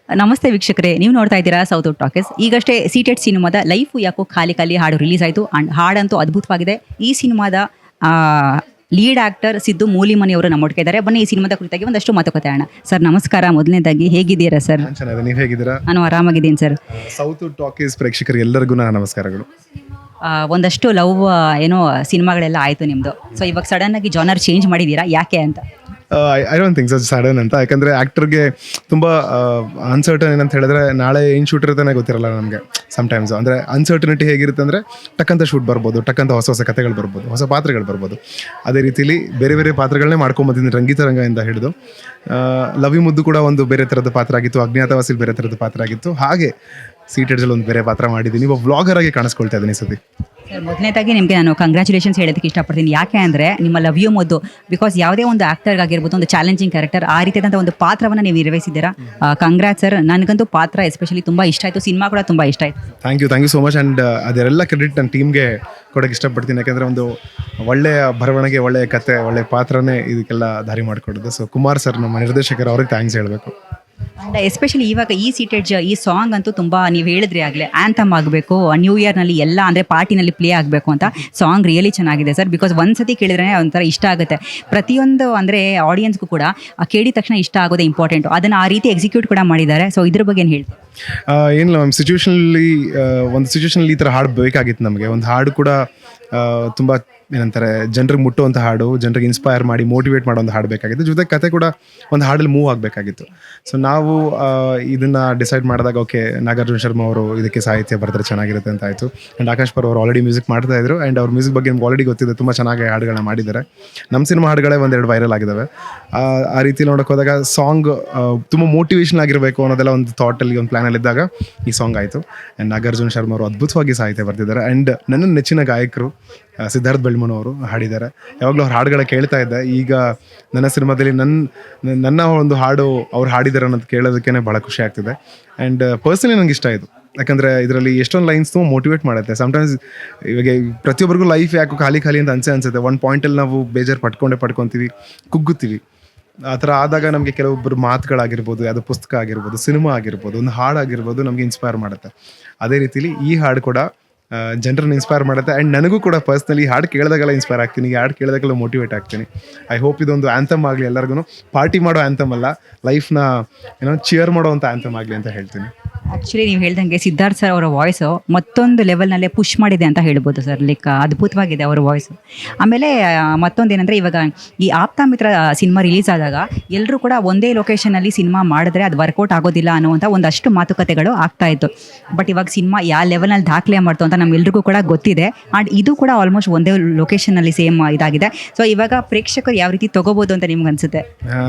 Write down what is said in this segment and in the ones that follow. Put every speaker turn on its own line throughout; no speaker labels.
ನಮಸ್ತೆ ವೀಕ್ಷಕರೇ, ನೀವು ನೋಡ್ತಾ ಇದ್ದೀರಾ ಸೌತ್ ಟಾಕೀಸ್. ಈಗಷ್ಟೇ ಸೀಟೆಡ್ ಸಿನಿಮಾದ ಲೈಫು ಯಾಕೋ ಖಾಲಿ ಖಾಲಿ ಹಾಡು ರಿಲೀಸ್ ಆಯಿತು. ಆ್ಯಂಡ್ ಹಾಡಂತೂ ಅದ್ಭುತವಾಗಿದೆ. ಈ ಸಿನಿಮಾದ ಲೀಡ್ ಆ್ಯಕ್ಟರ್ ಸಿದ್ದು ಮೂಲಿಮನಿ ಅವರು ನಮ್ಮೊಟ್ಟಿಗೆ ಇದ್ದಾರೆ. ಬನ್ನಿ ಈ ಸಿನಿಮಾದ ಕುರಿತಾಗಿ ಒಂದಷ್ಟು ಮಾತುಕತೆ ಆಡೋಣ. ಸರ್ ನಮಸ್ಕಾರ. ಮೊದಲನೇದಾಗಿ ಹೇಗಿದ್ದೀರಾ ಸರ್?
ಚೆನ್ನಾಗಿದೆ, ನೀವು ಹೇಗಿದ್ದೀರಾ?
ನಾನು ಆರಾಮಾಗಿದ್ದೀನಿ ಸರ್.
ಸೌತ್ ಟಾಕೀಸ್ ಪ್ರೇಕ್ಷಕರಿಗೆ ಎಲ್ಲರಿಗೂ ನನ್ನ ನಮಸ್ಕಾರಗಳು.
ಒಂದಷ್ಟು ಲವ್ ಏನೋ ಸಿನಿಮಾಗಳೆಲ್ಲ ಆಯಿತು ನಿಮ್ಮದು. ಸೊ ಇವಾಗ ಸಡನ್ನಾಗಿ ಜಾನರ್ ಚೇಂಜ್ ಮಾಡಿದ್ದೀರಾ, ಯಾಕೆ ಅಂತ?
I don't think such sudden ಅಂತ. ಯಾಕಂದರೆ ಆ್ಯಕ್ಟರ್ಗೆ ತುಂಬ ಅನ್ಸರ್ಟನ್ ಏನಂತ ಹೇಳಿದ್ರೆ ನಾಳೆ ಏನು ಶೂಟ್ ಇರುತ್ತಾನೆ ಗೊತ್ತಿರಲ್ಲ ನಮಗೆ ಸಮ್ಟೈಮ್ಸ್. ಅಂದರೆ ಅನ್ಸರ್ಟನಿಟಿ ಹೇಗಿರುತ್ತೆ ಅಂದರೆ ಟಕ್ಕಂತ ಶೂಟ್ ಬರ್ಬೋದು, ಟಕ್ಕಂತ ಹೊಸ ಹೊಸ ಕಥೆಗಳು ಬರ್ಬೋದು, ಹೊಸ ಪಾತ್ರಗಳು ಬರ್ಬೋದು. ಅದೇ ರೀತಿಲಿ ಬೇರೆ ಬೇರೆ ಪಾತ್ರಗಳನ್ನೇ ಮಾಡ್ಕೊಂಬಂದಿದ್ದೀನಿ. ರಂಗಿತರಂಗದಿಂದ ಹಿಡಿದು ಲವಿ ಮುದ್ದು ಕೂಡ ಒಂದು ಬೇರೆ ಥರದ ಪಾತ್ರ ಆಗಿತ್ತು, ಅಜ್ಞಾತವಾಸಿಲ್ ಬೇರೆ ಥರದ ಪಾತ್ರ ಆಗಿತ್ತು. ಹಾಗೆ ಸೀಟೆಡ್ಸಲ್ಲಿ ಒಂದು ಬೇರೆ ಪಾತ್ರ ಮಾಡಿದ್ದೀನಿ. ಇವಾಗ ವ್ಲಾಗರ್ ಆಗಿ ಕಾಣಿಸ್ಕೊಳ್ತಾ ಇದ್ದೀನಿ ಸತಿ.
ಸರ್ ಮೊದಲನೇದಾಗಿ ನಿಮಗೆ ನಾನು ಕಂಗ್ರ್ಯಾಚುಲೇಷನ್ಸ್ ಹೇಳೋದಕ್ಕೆ ಇಷ್ಟಪಡ್ತೀನಿ. ಯಾಕೆ ಅಂದರೆ ನಿಮ್ಮ ಲವ್ ಯು ಮೊದ್ದು, ಬಿಕಾಸ್ ಯಾವುದೇ ಒಂದು ಆ್ಯಕ್ಟರ್ಗಾಗಿರ್ಬೋದು, ಒಂದು ಚಾಲೆಂಜಿಂಗ್ ಕ್ಯಾರೆಕ್ಟರ್, ಆ ರೀತಿಯಾದಂಥ ಒಂದು ಪಾತ್ರವನ್ನು ನೀವು ನಿರ್ವಹಿಸಿದ್ದೀರಾ. ಕಂಗ್ರ್ಯಾಟ್ ಸರ್. ನನಗಂತೂ ಪಾತ್ರ ಎಸ್ಪೆಷಲಿ ತುಂಬ ಇಷ್ಟ ಆಯಿತು, ಸಿನಿಮಾ ಕೂಡ ತುಂಬ ಇಷ್ಟ ಆಯಿತು.
Thank you so much. And ಅದೆಲ್ಲ ಕ್ರೆಡಿಟ್ ನನ್ನ ಟೀಮ್ಗೆ ಕೊಡೋಕ್ಕೆ ಇಷ್ಟಪಡ್ತೀನಿ. ಯಾಕೆಂದರೆ ಒಂದು ಒಳ್ಳೆಯ ಬರವಣಿಗೆ, ಒಳ್ಳೆಯ ಕತೆ, ಒಳ್ಳೆಯ ಪಾತ್ರನೇ ಇದಕ್ಕೆಲ್ಲ ದಾರಿ ಮಾಡಿಕೊಡೋದು. ಸೊ ಕುಮಾರ್ ಸರ್, ನಮ್ಮ ನಿರ್ದೇಶಕರು, ಅವ್ರಿಗೆ ಥ್ಯಾಂಕ್ಸ್ ಹೇಳಬೇಕು.
ಆ್ಯಂಡ್ ಎಸ್ಪೆಷಲಿ ಇವಾಗ ಈ ಸೀಟೆಡ್ ಈ ಸಾಂಗ್ ಅಂತೂ ತುಂಬ, ನೀವು ಹೇಳಿದ್ರಿ ಆಗಲೇ, ಆ್ಯಂಥಮ್ ಆಗಬೇಕು, ನ್ಯೂ ಇಯರ್ನಲ್ಲಿ ಎಲ್ಲ ಅಂದರೆ ಪಾರ್ಟಿನಲ್ಲಿ ಪ್ಲೇ ಆಗಬೇಕು ಅಂತ. ಸಾಂಗ್ ರಿಯಲಿ ಚೆನ್ನಾಗಿದೆ ಸರ್. ಬಿಕಾಸ್ ಒಂದು ಸತಿ ಕೇಳಿದ್ರೆ ಒಂಥರ ಇಷ್ಟ ಆಗುತ್ತೆ. ಪ್ರತಿಯೊಂದು ಅಂದರೆ ಆಡಿಯನ್ಸ್ಗೂ ಕೂಡ ಕೇಳಿದ ತಕ್ಷಣ ಇಷ್ಟ ಆಗೋದೇ ಇಂಪಾರ್ಟೆಂಟು. ಅದನ್ನು ಆ ರೀತಿ ಎಕ್ಸಿಕ್ಯೂಟ್ ಕೂಡ ಮಾಡಿದ್ದಾರೆ. ಸೊ ಇದ್ರ ಬಗ್ಗೆ ಏನು ಹೇಳ್ತೀವಿ?
ಏನಿಲ್ಲ ಮ್ಯಾಮ್, ಒಂದು ಸಿಚುವೇಷನಲ್ಲಿ ಈ ಥರ ಹಾಡು ಬೇಕಾಗಿತ್ತು ನಮಗೆ. ಒಂದು ಹಾಡು ಕೂಡ ತುಂಬ ಏನಂತಾರೆ ಜನರಿಗೆ ಮುಟ್ಟುವಂಥ ಹಾಡು, ಜನರಿಗೆ ಇನ್ಸ್ಪೈರ್ ಮಾಡಿ ಮೋಟಿವೇಟ್ ಮಾಡೋ ಒಂದು ಹಾಡು ಬೇಕಾಗಿತ್ತು. ಜೊತೆಗೆ ಕತೆ ಕೂಡ ಒಂದು ಹಾಡಲ್ಲಿ ಮೂವ್ ಆಗಬೇಕಾಗಿತ್ತು. ಸೊ ನಾವು ಇದನ್ನು ಡಿಸೈಡ್ ಮಾಡಿದಾಗ ಓಕೆ, ನಾಗಾರ್ಜುನ ಶರ್ಮಾ ಅವರು ಇದಕ್ಕೆ ಸಾಹಿತ್ಯ ಬರೆದ್ರೆ ಚೆನ್ನಾಗಿರುತ್ತೆ ಅಂತ ಆಯಿತು. ಆ್ಯಂಡ್ ಆಕಾಶ್ ಪರ್ ಅವರು ಆಲ್ರೆಡಿ ಮ್ಯೂಸಿಕ್ ಮಾಡ್ತಾಯಿದ್ರು. ಆ್ಯಂಡ್ ಅವ್ರ ಮ್ಯೂಸಿಕ್ ಬಗ್ಗೆ ನಿಮ್ಗೆ ಆಲ್ರೆಡಿ ಗೊತ್ತಿದೆ, ತುಂಬ ಚೆನ್ನಾಗಿ ಹಾಡುಗಳನ್ನ ಮಾಡಿದ್ದಾರೆ. ನಮ್ಮ ಸಿನಿಮಾ ಹಾಡುಗಳೇ ಒಂದೆರಡು ವೈರಲ್ ಆಗಿದ್ದಾವೆ. ಆ ರೀತಿ ನೋಡೋಕೆ ಹೋದಾಗ ಸಾಂಗ್ ತುಂಬ ಮೋಟಿವೇಶನ್ ಆಗಿರಬೇಕು ಅನ್ನೋದೆಲ್ಲ ಒಂದು ಥಾಟಲ್ಲಿ, ಒಂದು ಪ್ಲ್ಯಾನಲ್ಲಿ ಇದ್ದಾಗ ಈ ಸಾಂಗ್ ಆಯಿತು. ಆ್ಯಂಡ್ ನಾಗಾರ್ಜುನ ಶರ್ಮಾ ಅವರು ಅದ್ಭುತವಾಗಿ ಸಾಹಿತ್ಯ ಬರೆದಿದ್ದಾರೆ. ಆ್ಯಂಡ್ ನನ್ನ ನೆಚ್ಚಿನ ಗಾಯಕರು ಸಿದ್ಧಾರ್ಥ್ ಬೆಳ್ಮನ್ ಅವರು ಹಾಡಿದ್ದಾರೆ. ಯಾವಾಗಲೂ ಅವ್ರ ಹಾಡುಗಳ ಕೇಳ್ತಾ ಇದ್ದೆ. ಈಗ ನನ್ನ ಸಿನಿಮಾದಲ್ಲಿ ನನ್ನ ಒಂದು ಹಾಡು ಅವ್ರು ಹಾಡಿದ್ದಾರೆ ಅನ್ನೋದು ಕೇಳೋದಕ್ಕೇ ಭಾಳ ಖುಷಿ ಆಗ್ತಿದೆ. ಆ್ಯಂಡ್ ಪರ್ಸನಲಿ ನನಗೆ ಇಷ್ಟ ಆಯಿತು. ಯಾಕಂದರೆ ಇದರಲ್ಲಿ ಎಷ್ಟೊಂದು ಲೈನ್ಸ್ ತುಂಬ ಮೋಟಿವೇಟ್ ಮಾಡುತ್ತೆ. ಸಮ್ಟೈಮ್ಸ್ ಇವಾಗ ಪ್ರತಿಯೊಬ್ಬರಿಗೂ ಲೈಫ್ ಯಾಕೋ ಖಾಲಿ ಅಂತ ಅನಿಸುತ್ತೆ. ಒಂದು ಪಾಯಿಂಟಲ್ಲಿ ನಾವು ಬೇಜಾರು ಪಡ್ಕೊತೀವಿ, ಕುಗ್ಗುತ್ತೀವಿ. ಆ ಥರ ಆದಾಗ ನಮಗೆ ಕೆಲವೊಬ್ಬರು ಮಾತುಗಳಾಗಿರ್ಬೋದು, ಯಾವುದೋ ಪುಸ್ತಕ ಆಗಿರ್ಬೋದು, ಸಿನಿಮಾ ಆಗಿರ್ಬೋದು, ಒಂದು ಹಾಡಾಗಿರ್ಬೋದು, ನಮಗೆ ಇನ್ಸ್ಪೈರ್ ಮಾಡುತ್ತೆ. ಅದೇ ರೀತಿಲಿ ಈ ಹಾಡು ಕೂಡ ಜನರನ್ನ ಇನ್ಸ್ಪೈರ್ ಮಾಡುತ್ತೆ. ಆ್ಯಂಡ್ ನನಗೂ ಕೂಡ ಪರ್ಸ್ನಲಿ ಹಾಡು ಕೇಳಿದಾಗೆಲ್ಲ ಇನ್ಸ್ಪೈರ್ ಆಗ್ತೀನಿ, ಈ ಹಾಡು ಕೇಳಿದಾಗೆಲ್ಲ ಮೋಟಿವೇಟ್ ಆಗ್ತೀನಿ. ಐ ಹೋಪ್ ಇದೊಂದು ಆ್ಯಂಥಮ್ ಆಗಲಿ, ಎಲ್ಲರಿಗೂ ಪಾರ್ಟಿ ಮಾಡೋ ಆ್ಯಂಥಮ್ ಅಲ್ಲ, ಲೈಫ್ನ ಚಿಯರ್ ಮಾಡೋವಂಥ ಆ್ಯಂಥಮ್ ಆಗಲಿ ಅಂತ ಹೇಳ್ತೀನಿ.
ಆ್ಯಕ್ಚುಲಿ ನೀವು ಹೇಳ್ದಂಗೆ ಸಿದ್ಧಾರ್ಥ್ ಸರ್ ಅವರ ವಾಯ್ಸು ಮತ್ತೊಂದು ಲೆವೆಲ್ನಲ್ಲೇ ಪುಷ್ ಮಾಡಿದೆ ಅಂತ ಹೇಳ್ಬೋದು ಸರ್. ಲೈಕ್ ಅದ್ಭುತವಾಗಿದೆ ಅವರ ವಾಯ್ಸು. ಆಮೇಲೆ ಮತ್ತೊಂದು ಏನಂದರೆ, ಇವಾಗ ಈ ಆಪ್ತ ಮಿತ್ರ ಸಿನಿಮಾ ರಿಲೀಸ್ ಆದಾಗ ಎಲ್ಲರೂ ಕೂಡ ಒಂದೇ ಲೊಕೇಶನಲ್ಲಿ ಸಿನಿಮಾ ಮಾಡಿದ್ರೆ ಅದು ವರ್ಕೌಟ್ ಆಗೋದಿಲ್ಲ ಅನ್ನುವಂಥ ಒಂದಷ್ಟು ಮಾತುಕತೆಗಳು ಆಗ್ತಾಯಿತ್ತು. ಬಟ್ ಇವಾಗ ಸಿನಿಮಾ ಯಾವ ಲೆವೆಲ್ನಲ್ಲಿ ದಾಖಲೆ ಮಾಡ್ತು ಅಂತ ನಮ್ಮೆಲ್ರಿಗೂ ಕೂಡ ಗೊತ್ತಿದೆ. ಆ್ಯಂಡ್ ಇದು ಕೂಡ ಆಲ್ಮೋಸ್ಟ್ ಒಂದೇ ಲೊಕೇಶನಲ್ಲಿ ಸೇಮ್ ಇದಾಗಿದೆ. ಸೊ ಇವಾಗ ಪ್ರೇಕ್ಷಕರು ಯಾವ ರೀತಿ ತೊಗೋಬೋದು ಅಂತ ನಿಮ್ಗೆ ಅನಿಸುತ್ತೆ?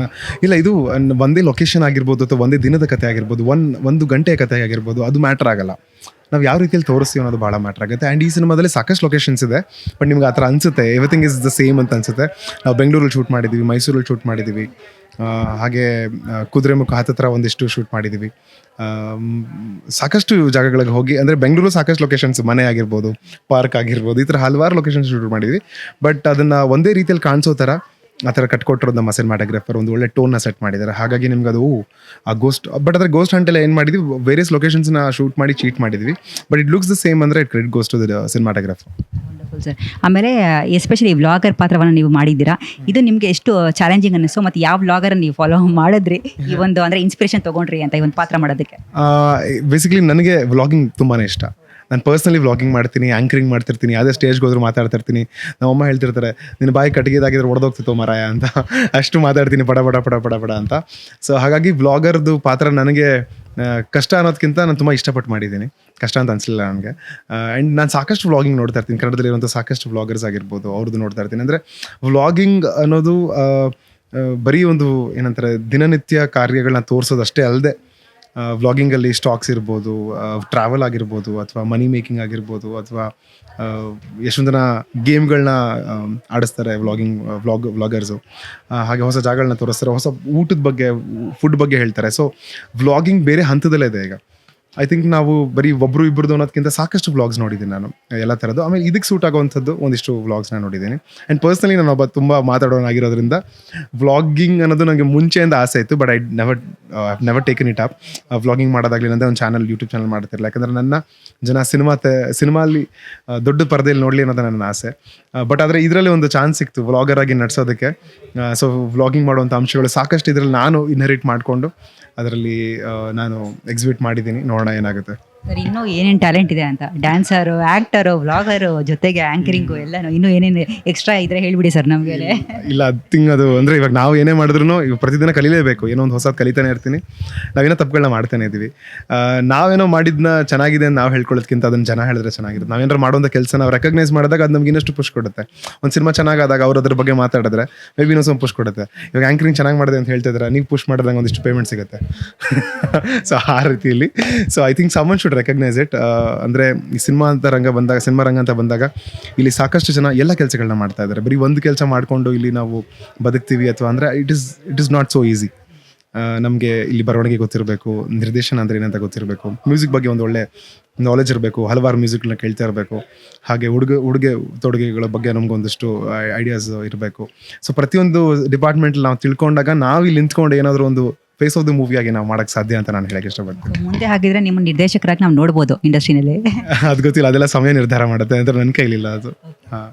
ಇಲ್ಲ, ಇದು ಒಂದೇ ಲೊಕೇಶನ್ ಆಗಿರ್ಬೋದು ಅಥವಾ ಒಂದೇ ದಿನದ ಕಥೆ ಆಗಿರ್ಬೋದು, ಒಂದು ಗಂಟೆಯ ಕಥೆ ಆಗಿರ್ಬೋದು, ಅದು ಮ್ಯಾಟ್ರ್ ಆಗಲ್ಲ. ನಾವು ಯಾವ ರೀತಿಯಲ್ಲಿ ತೋರಿಸ್ತೀವಿ ಅನ್ನೋದು ಭಾಳ ಮ್ಯಾಟ್ರ್ ಆಗುತ್ತೆ. ಆ್ಯಂಡ್ ಈ ಸಿನಿಮಾದಲ್ಲಿ ಸಾಕಷ್ಟು ಲೊಕೇಶನ್ಸ್ ಇದೆ. ಬಟ್ ನಿಮ್ಗೆ ಆ ಥರ ಅನಿಸುತ್ತೆ ಎವ್ರಿಥಿಂಗ್ ಇಸ್ ದ ಸೇಮ್ ಅಂತ ಅನಿಸುತ್ತೆ. ನಾವು ಬೆಂಗಳೂರಲ್ಲಿ ಶೂಟ್ ಮಾಡಿದ್ದೀವಿ, ಮೈಸೂರಲ್ಲಿ ಶೂಟ್ ಮಾಡಿದ್ದೀವಿ, ಹಾಗೆ ಕುದುರೆಮುಖ ಹತ್ತಿರ ಒಂದಿಷ್ಟು ಶೂಟ್ ಮಾಡಿದ್ದೀವಿ. ಸಾಕಷ್ಟು ಜಾಗಗಳಿಗೆ ಹೋಗಿ, ಅಂದರೆ ಬೆಂಗಳೂರು ಸಾಕಷ್ಟು ಲೊಕೇಶನ್ಸ್, ಮನೆ ಆಗಿರ್ಬೋದು, ಪಾರ್ಕ್ ಆಗಿರ್ಬೋದು, ಈ ಥರ ಹಲವಾರು ಲೊಕೇಶನ್ಸ್ ಶೂಟ್ ಮಾಡಿದ್ವಿ. ಬಟ್ ಅದನ್ನು ಒಂದೇ ರೀತಿಯಲ್ಲಿ ಕಾಣಿಸೋ ಥರ ಆ ಥರ ಕಟ್ಕೊಟ್ಟಿರೋದು ನಮ್ಮ ಸಿನಿಮಾಟೋಗ್ರಾಫರ್ ಒಂದು ಒಳ್ಳೆ ಟೋನ್ನ ಸೆಟ್ ಮಾಡಿದ್ದಾರೆ. ಹಾಗಾಗಿ ನಿಮ್ಗೆ ಅದು ಆ ಗೋಸ್ಟ್, ಬಟ್ ಅದರ ಗೋಸ್ಟ್ ಹಂಟೆಲ್ಲ ಏನು ಮಾಡಿದ್ವಿ, ವೇರಿಯಸ್ ಲೊಕೇಶನ್ಸ್ನ ಶೂಟ್ ಮಾಡಿ ಚೀಟ್ ಮಾಡಿದ್ವಿ. But it looks the same ಅಂದರೆ it credit ghost to the cinematographer.
Sir, ಆಮೇಲೆ ಎಸ್ಪೆಷಲಿ ವ್ಲಾಗರ್ ಪಾತ್ರವನ್ನು ನೀವು ಮಾಡಿದ್ದೀರಾ. ಇದು ನಿಮಗೆ ಎಷ್ಟು ಚಾಲೆಂಜಿಂಗ್ ಅನ್ನಿಸ್ತು, ಮತ್ತು ಯಾವ ವ್ಲಾಗರ್ ನೀವು ಫಾಲೋ ಮಾಡಿದ್ರಿ ಈ ಒಂದು ಅಂದರೆ ಇನ್ಸ್ಪಿರೇಷನ್ ತೊಗೊಂಡ್ರಿ ಅಂತ ಈ ಒಂದು ಪಾತ್ರ ಮಾಡೋದಕ್ಕೆ?
ಬೇಸಿಕಲಿ ನನಗೆ ವ್ಲಾಗಿಂಗ್ ತುಂಬಾ ಇಷ್ಟ. ನಾನು ಪರ್ಸ್ನಲಿ ವ್ಲಾಗಿಂಗ್ ಮಾಡ್ತೀನಿ, ಆ್ಯಂಕರಿಂಗ್ ಮಾಡ್ತಿರ್ತೀನಿ, ಯಾವುದೇ ಸ್ಟೇಜ್ಗೆ ಹೋದ್ರು ಮಾತಾಡ್ತಿರ್ತೀನಿ. ನಮ್ಮಮ್ಮ ಹೇಳ್ತಿರ್ತಾರೆ, ನಿನ್ನ ಬಾಯಿ ಕಟ್ಟಿಗೆದಾಗಿದ್ರೆ ಹೊಡೆದೋಗ್ತಿತ್ತು ಮರಾಯ ಅಂತ, ಅಷ್ಟು ಮಾತಾಡ್ತೀನಿ ಪಡ ಪಡ ಪಡ ಪಡ ಪಡ ಅಂತ. ಸೊ ಹಾಗಾಗಿ ವ್ಲಾಗರ್ದು ಪಾತ್ರ ನನಗೆ ಕಷ್ಟ ಅನ್ನೋದಕ್ಕಿಂತ ನಾನು ತುಂಬ ಇಷ್ಟಪಟ್ಟು ಮಾಡಿದ್ದೀನಿ. ಕಷ್ಟ ಅಂತ ಅನಿಸಲಿಲ್ಲ ನನಗೆ. ಆ್ಯಂಡ್ ನಾನು ಸಾಕಷ್ಟು ವ್ಲಾಗಿಂಗ್ ನೋಡ್ತಾ ಇರ್ತೀನಿ, ಕನ್ನಡದಲ್ಲಿರುವಂಥ ಸಾಕಷ್ಟು ವ್ಲಾಗರ್ಸ್ ಆಗಿರ್ಬೋದು, ಅವ್ರದ್ದು ನೋಡ್ತಾ ಇರ್ತೀನಿ. ಅಂದರೆ ವ್ಲಾಗಿಂಗ್ ಅನ್ನೋದು ಬರೀ ಒಂದು ಏನಂತಾರೆ ದಿನನಿತ್ಯ ಕಾರ್ಯಗಳನ್ನ ತೋರಿಸೋದಷ್ಟೇ ಅಲ್ಲದೆ, ವ್ಲಾಗಿಂಗಲ್ಲಿ ಸ್ಟಾಕ್ಸ್ ಇರ್ಬೋದು, ಟ್ರಾವೆಲ್ ಆಗಿರ್ಬೋದು, ಅಥವಾ ಮನಿ ಮೇಕಿಂಗ್ ಆಗಿರ್ಬೋದು, ಅಥವಾ ಎಷ್ಟೊಂದು ಜನ ಗೇಮ್ಗಳನ್ನ ಆಡಿಸ್ತಾರೆ ವ್ಲಾಗರ್ಸು. ಹಾಗೆ ಹೊಸ ಜಾಗಗಳನ್ನ ತೋರಿಸ್ತಾರೆ, ಹೊಸ ಊಟದ ಬಗ್ಗೆ, ಫುಡ್ ಬಗ್ಗೆ ಹೇಳ್ತಾರೆ. ಸೊ ವ್ಲಾಗಿಂಗ್ ಬೇರೆ ಹಂತದಲ್ಲೇ ಇದೆ ಈಗ. ಐ ಥಿಂಕ್ ನಾವು ಬರೀ ಒಬ್ಬರು ಇಬ್ಬರದು ಅನ್ನೋದಕ್ಕಿಂತ ಸಾಕಷ್ಟು ವ್ಲಾಗ್ಸ್ ನೋಡಿದ್ದೀನಿ ನಾನು ಎಲ್ಲ ಥರದ್ದು. ಆಮೇಲೆ ಇದಕ್ಕೆ ಸೂಟ್ ಆಗುವಂಥದ್ದು ಒಂದಿಷ್ಟು ವ್ಲಾಗ್ಸ್ನ ನೋಡಿದ್ದೀನಿ. ಆ್ಯಂಡ್ ಪರ್ಸ್ನಲಿ ನಾನು ಒಬ್ಬ ತುಂಬ ಮಾತಾಡೋನಾಗಿರೋದ್ರಿಂದ ವ್ಲಾಗಿಂಗ್ ಅನ್ನೋದು ನನಗೆ ಮುಂಚೆಯಿಂದ ಆಸೆ ಇತ್ತು, but I never taken it up. Vlogging ಮಾಡೋದಾಗಲಿ ನಂದೇ ಒಂದು ಚಾನಲ್, ಯೂಟ್ಯೂಬ್ ಚಾನಲ್ ಮಾಡ್ತಿರಲಿಲ್ಲ, ಯಾಕಂದರೆ ನನ್ನ ಜನ ಸಿನಿಮಾಲಿ ದೊಡ್ಡ ಪರದೆಯಲ್ಲಿ ನೋಡಲಿ ಅನ್ನೋದು ನನ್ನ ಆಸೆ. ಬಟ್ ಆದರೆ ಇದರಲ್ಲಿ ಒಂದು ಚಾನ್ಸ್ ಸಿಕ್ತು ವ್ಲಾಗರ್ ಆಗಿ ನಡೆಸೋದಕ್ಕೆ. ಸೊ ವ್ಲಾಗಿಂಗ್ ಮಾಡುವಂಥ ಅಂಶಗಳು ಸಾಕಷ್ಟು ಇದರಲ್ಲಿ ನಾನು ಇನ್ಹೆರಿಟ್ ಮಾಡಿಕೊಂಡು ಅದರಲ್ಲಿ ನಾನು ಎಕ್ಸಿಬಿಟ್ ಮಾಡಿದ್ದೀನಿ. ನೋಡೋಣ ಏನಾಗುತ್ತೆ.
ಸರ್ ಇನ್ನೂ ಏನೇನು ಟ್ಯಾಲೆಂಟ್ ಇದೆ ಅಂತ, ಡ್ಯಾನ್ಸರು, ಆ್ಯಕ್ಟರು, ವ್ಲಾಗರು, ಜೊತೆಗೆ ಆ್ಯಂಕರಿಂಗು ಎಲ್ಲನೂ ಇನ್ನೂ ಏನೇನು ಎಕ್ಸ್ಟ್ರಾ ಇದ್ರೆ ಹೇಳ್ಬಿಡಿ ಸರ್ ನಮಗೆ.
ಇಲ್ಲ ಅದು ಅಂದರೆ ಇವಾಗ ನಾವು ಏನೇ ಮಾಡಿದ್ರು ಇವಾಗ ಪ್ರತಿದಿನ ಕಲಿಲೇಬೇಕು, ಏನೋ ಒಂದು ಹೊಸದು ಕಲಿತಾನೆ ಇರ್ತೀನಿ. ನಾವೇನೋ ತಪ್ಪುಗಳನ್ನ ಮಾಡ್ತಾನೆ ಇದ್ದೀವಿ. ನಾವೇನೋ ಮಾಡಿದ್ನ ಚೆನ್ನಾಗಿದೆ ಅಂತ ನಾವು ಹೇಳ್ಕೊಳ್ಳೋದಕ್ಕಿಂತ ಅದನ್ನು ಜನ ಹೇಳಿದ್ರೆ ಚೆನ್ನಾಗಿರುತ್ತೆ. ನಾವೇನಾರು ಮಾಡುವಂಥ ಕೆಲಸ ನಾವು ರೆಕಗ್ನೈಸ್ ಮಾಡಿದಾಗ ಅದು ನಮ್ಗೆ ಇನ್ನಷ್ಟು ಪುಷ್ ಕೊಡುತ್ತೆ. ಒಂದು ಸಿನಿಮಾ ಚೆನ್ನಾಗಾದಾಗ ಅವ್ರು ಅದ್ರ ಬಗ್ಗೆ ಮಾತಾಡಿದ್ರೆ ಮೇ ಬಿ ಇನ್ನೊಂದು ಸ್ವಲ್ಪ ಪುಷ್ ಕೊಡುತ್ತೆ. ಇವಾಗ ಆ್ಯಂಕರಿಂಗ್ ಚೆನ್ನಾಗಿ ಮಾಡಿದೆ ಅಂತ ಹೇಳ್ತಿದ್ರೆ ನೀವು ಪುಷ್ ಮಾಡಿದಾಗ ಒಂದಿಷ್ಟು ಪೇಮೆಂಟ್ ಸಿಗುತ್ತೆ. ಸೊ ಆ ರೀತಿಯಲ್ಲಿ so I think someone should recognise it. ಅಂದರೆ ಈ ಸಿನಿಮಾ ರಂಗ ಅಂತ ಬಂದಾಗ ಇಲ್ಲಿ ಸಾಕಷ್ಟು ಜನ ಎಲ್ಲ ಕೆಲಸಗಳನ್ನ ಮಾಡ್ತಾ ಇದ್ದಾರೆ. ಬರೀ ಒಂದು ಕೆಲಸ ಮಾಡಿಕೊಂಡು ಇಲ್ಲಿ ನಾವು ಬದುಕ್ತೀವಿ ಅಥವಾ ಅಂದರೆ it is not so easy. ನಮಗೆ ಇಲ್ಲಿ ಬರವಣಿಗೆ ಗೊತ್ತಿರಬೇಕು, ನಿರ್ದೇಶನ ಅಂದರೆ ಏನಂತ ಗೊತ್ತಿರಬೇಕು, ಮ್ಯೂಸಿಕ್ ಬಗ್ಗೆ ಒಂದು ಒಳ್ಳೆ ನಾಲೆಜ್ ಇರಬೇಕು, ಹಲವಾರು ಮ್ಯೂಸಿಕ್ನ ಕೇಳ್ತಾ ಇರಬೇಕು, ಹಾಗೆ ಉಡುಗೆ ತೊಡುಗೆಗಳ ಬಗ್ಗೆ ನಮಗೊಂದಿಷ್ಟು ಐಡಿಯಾಸ್ ಇರಬೇಕು. ಸೊ ಪ್ರತಿಯೊಂದು ಡಿಪಾರ್ಟ್ಮೆಂಟಲ್ಲಿ ನಾವು ತಿಳ್ಕೊಂಡಾಗ ನಾವು ಇಲ್ಲಿ ನಿಂತ್ಕೊಂಡು ಏನಾದರೂ ಒಂದು ಫೇಸ್ ಆಫ್ ದ ಮೂವಿ ಆಗಿ ನಾವು ಮಾಡೋಕ್ಕೆ ಸಾಧ್ಯ ಅಂತ ನಾನು ಹೇಳಕ್ಕೆ ಇಷ್ಟಪಡ್ತೀನಿ.
ಮುಂದೆ ಹಾಗಿದ್ರೆ ನಿಮ್ಮ ನಿರ್ದೇಶಕರಾಗಿ ನಾವು ನೋಡ್ಬೋದು ಇಂಡಸ್ಟ್ರಿನಲ್ಲಿ.
ಅದು ಗೊತ್ತಿಲ್ಲ, ಅದೆಲ್ಲ ಸಮಯ ನಿರ್ಧಾರ ಮಾಡುತ್ತೆ ಅಂತ ನನ್ನ ಕೈಲಿಲ್ಲ ಅದು.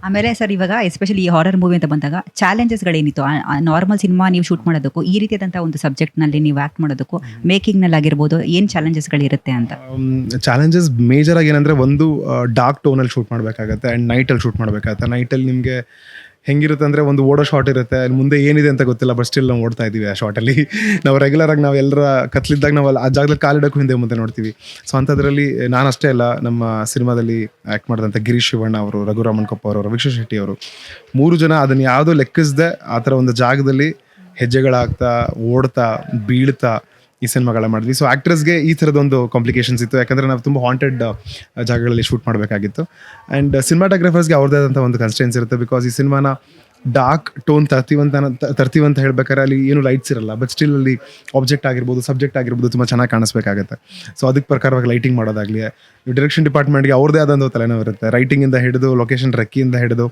ಆಮೇಲೆ ಸರ್ ಇವಾಗ ಎಸ್ಪೆಷಲಿ ಈ ಹಾರರ್ ಮೂವಿ ಅಂತ ಬಂದಾಗ ಚಾಲೆಂಜಸ್ಗಳೇನಿತ್ತು ನಾರ್ಮಲ್ ಸಿನಿಮಾ ನೀವು ಶೂಟ್ ಮಾಡೋದಕ್ಕೂ ಈ ರೀತಿಯಾದಂಥ ಒಂದು ಸಬ್ಜೆಕ್ಟ್ನಲ್ಲಿ ನೀವು ಆ್ಯಕ್ಟ್ ಮಾಡೋದಕ್ಕೂ ಮೇಕಿಂಗ್ನಲ್ಲಿ ಆಗಿರ್ಬೋದು ಏನು ಚಾಲೆಂಜಸ್ಗಳಿರುತ್ತೆ ಅಂತ?
ಚಾಲೆಂಜಸ್ ಮೇಜರ್ ಆಗಿ ಏನಂದರೆ ಒಂದು ಡಾರ್ಕ್ ಟೋನಲ್ಲಿ ಶೂಟ್ ಮಾಡಬೇಕಾಗತ್ತೆ ಆ್ಯಂಡ್ ನೈಟಲ್ಲಿ ಶೂಟ್ ಮಾಡಬೇಕಾಗತ್ತೆ. ನೈಟಲ್ಲಿ ನಿಮಗೆ ಹೆಂಗಿರುತ್ತೆ ಅಂದರೆ ಒಂದು ಓಡೋ ಶಾಟ್ ಇರುತ್ತೆ, ಅಲ್ಲಿ ಮುಂದೆ ಏನಿದೆ ಅಂತ ಗೊತ್ತಿಲ್ಲ, ಬಟ್ ಸ್ಟಿಲ್ ನಾವು ಓಡ್ತಾ ಇದ್ದೀವಿ ಆ ಶಾರ್ಟಲ್ಲಿ. ನಾವು ರೆಗ್ಯುಲರಾಗಿ ನಾವು ಎಲ್ಲರ ಕತ್ಲಿದ್ದಾಗ ನಾವು ಆ ಜಾಗದಲ್ಲಿ ಕಾಲಿಡೋಕ್ಕೂ ಹಿಂದೆ ಮುಂದೆ ನೋಡ್ತೀವಿ. ಸೊ ಅಂಥದ್ರಲ್ಲಿ ನಾನು ಅಷ್ಟೇ ಅಲ್ಲ, ನಮ್ಮ ಸಿನಿಮಾದಲ್ಲಿ ಆ್ಯಕ್ಟ್ ಮಾಡಿದಂಥ ಗಿರೀಶ್ ಶಿವಣ್ಣ ಅವರು, ರಘುರಾಮನ್ ಕೊಪ್ಪ ಅವರು, ರವಿಶೇಷ್ ಶೆಟ್ಟಿ ಅವರು, 3 ಜನ ಅದನ್ನು ಯಾವುದೋ ಲೆಕ್ಕಿಸದೆ ಆ ಥರ ಒಂದು ಜಾಗದಲ್ಲಿ ಹೆಜ್ಜೆಗಳಾಗ್ತಾ ಓಡ್ತಾ ಬೀಳ್ತಾ ಈ ಸಿನಿಮಾಗಳ ಮಾಡಿದ್ವಿ. ಸೊ ಆ್ಯಕ್ಟ್ರಸ್ಗೆ ಈ ಥರದೊಂದು ಕಾಂಪ್ಲಿಕೇಶನ್ಸ್ ಇತ್ತು, ಯಾಕಂದರೆ ನಾವು ತುಂಬ ಹಾಂಟೆಡ್ ಜಾಗಗಳಲ್ಲಿ ಶೂಟ್ ಮಾಡಬೇಕಾಗಿತ್ತು. ಆ್ಯಂಡ್ ಸಿನಿಮಾಟೋಗ್ರಾಫರ್ಸ್ಗೆ ಅವ್ರದ್ದೇ ಆದಂಥ ಒಂದು ಕನ್ಸ್ಟೆನ್ಸ್ ಇರುತ್ತೆ. ಬಿಕಾಸ್ ಈ ಸಿನಿಮಾನ ಡಾರ್ಕ್ ಟೋನ್ ತರ್ತೀವಂತ ಹೇಳ್ಬೇಕಾದ್ರೆ ಅಲ್ಲಿ ಏನು ಲೈಟ್ಸ್ ಇರಲ್ಲ, ಬಟ್ ಸ್ಟಿಲ್ ಅಲ್ಲಿ ಆಬ್ಜೆಕ್ಟ್ ಆಗಿರ್ಬೋದು, ಸಬ್ಜೆಕ್ಟ್ ಆಗಿರ್ಬೋದು ತುಂಬ ಚೆನ್ನಾಗಿ ಕಾಣಿಸ್ಬೇಕಾಗತ್ತೆ. ಸೊ ಅದಕ್ಕೆ ಪ್ರಕಾರವಾಗಿ ಲೈಟಿಂಗ್ ಮಾಡೋದಾಗಲಿ, ಡೈರೆಕ್ಷನ್ ಡಿಪಾರ್ಟ್ಮೆಂಟ್ಗೆ ಅವ್ರದ್ದೇ ಆದಂಥ ತಲೆನೋವು ಇರುತ್ತೆ. ರೈಟಿಂಗಿಂದ ಹಿಡಿದು ಲೊಕೇಶನ್ ರೆಕ್ಕಿಯಿಂದ ಹಿಡಿದು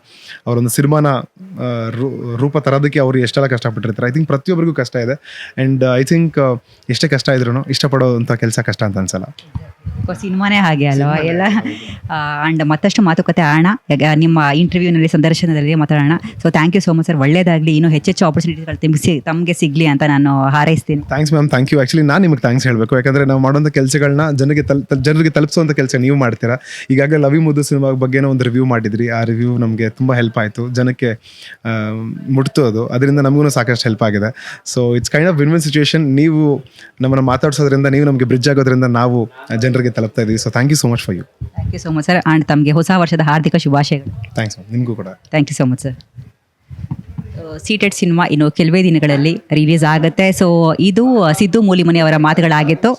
ಅವರೊಂದು ಸಿನಿಮಾನ ರೂಪ ತರೋದಕ್ಕೆ ಅವರು ಎಷ್ಟೆಲ್ಲ ಕಷ್ಟಪಟ್ಟಿರ್ತಾರೆ. ಐ ಥಿಂಕ್ ಪ್ರತಿಯೊಬ್ಬರಿಗೂ ಕಷ್ಟ ಇದೆ. ಆ್ಯಂಡ್ ಐ ಥಿಂಕ್ ಎಷ್ಟೇ ಕಷ್ಟ ಇದ್ರೂ ಇಷ್ಟಪಡೋವಂಥ ಕೆಲಸ ಕಷ್ಟ ಅಂತ ಅನ್ಸಲ್ಲ.
ಸಿನಿಮಾನೇ ಹಾಗೆ ಅಲ್ವಾ ಎಲ್ಲ. ಆ್ಯಂಡ್ ಮತ್ತಷ್ಟು ಮಾತುಕತೆ ಆಡೋಣ ನಿಮ್ಮ ಇಂಟರ್ವ್ಯೂನಲ್ಲಿ, ಸಂದರ್ಶನದಲ್ಲಿ ಮಾತಾಡೋಣ. So thank you so much sir, ಒಳ್ಳೆಯದಾಗಲಿ, ಇನ್ನೂ ಹೆಚ್ಚೆಚ್ಚು ಆಪರ್ಚುನಿಟಿಗಳು ತಮಗೆ ಸಿಗಲಿ ಅಂತ ನಾನು ಹಾರೈಸ್ತೀನಿ.
Thanks ma'am, thank you. Actually ನಾನು ನಿಮಗೆ ಥ್ಯಾಂಕ್ಸ್ ಹೇಳಬೇಕು, ಯಾಕಂದರೆ ನಾವು ಮಾಡುವಂಥ ಕೆಲಸಗಳನ್ನ ಜನರಿಗೆ ತಲುಪಿಸುವಂಥ ಕೆಲಸ ನೀವು ಮಾಡ್ತೀರಾ. ಈಗಾಗಲೇ ಲವಿ ಮುದ್ದು ಸಿನಿಮಾ ಬಗ್ಗೆನೋ ಒಂದು ರಿವ್ಯೂ ಮಾಡಿದ್ರಿ, ಆ ರಿವ್ಯೂ ನಮಗೆ ತುಂಬ ಹೆಲ್ಪ್ ಆಯಿತು, ಜನಕ್ಕೆ ಮುಟ್ತು ಅದು, ಅದರಿಂದ ನಮಗೂ ಸಾಕಷ್ಟು ಹೆಲ್ಪ್ ಆಗಿದೆ. So it's kind of win-win situation. ನೀವು ನಮ್ಮನ್ನು ಮಾತಾಡ್ಸೋದ್ರಿಂದ, ನೀವು ನಮಗೆ ಬ್ರಿಡ್ಜ್ ಆಗೋದ್ರಿಂದ ನಾವು ಜನರಿಗೆ ತಲುಪ್ತಾ ಇದ್ದೀವಿ. So thank you so much for you.
Thank you so much sir. And ತಮಗೆ ಹೊಸ ವರ್ಷದ ಹಾರ್ದಿಕ ಶುಭಾಶಯಗಳು.
ಥ್ಯಾಂಕ್ಸ್ ಮ್ಯಾಮ್, ನಿಮಗೂ ಕೂಡ
thank you so much sir. Seated cinema ಇನ್ನು ಕೆಲವೇ ದಿನಗಳಲ್ಲಿ ರಿಲೀಸ್ ಆಗುತ್ತೆ. ಸೊ ಇದು ಸಿದ್ದು ಮೂಲಿಮನಿ ಅವರ ಮಾತುಗಳಾಗಿತ್ತು.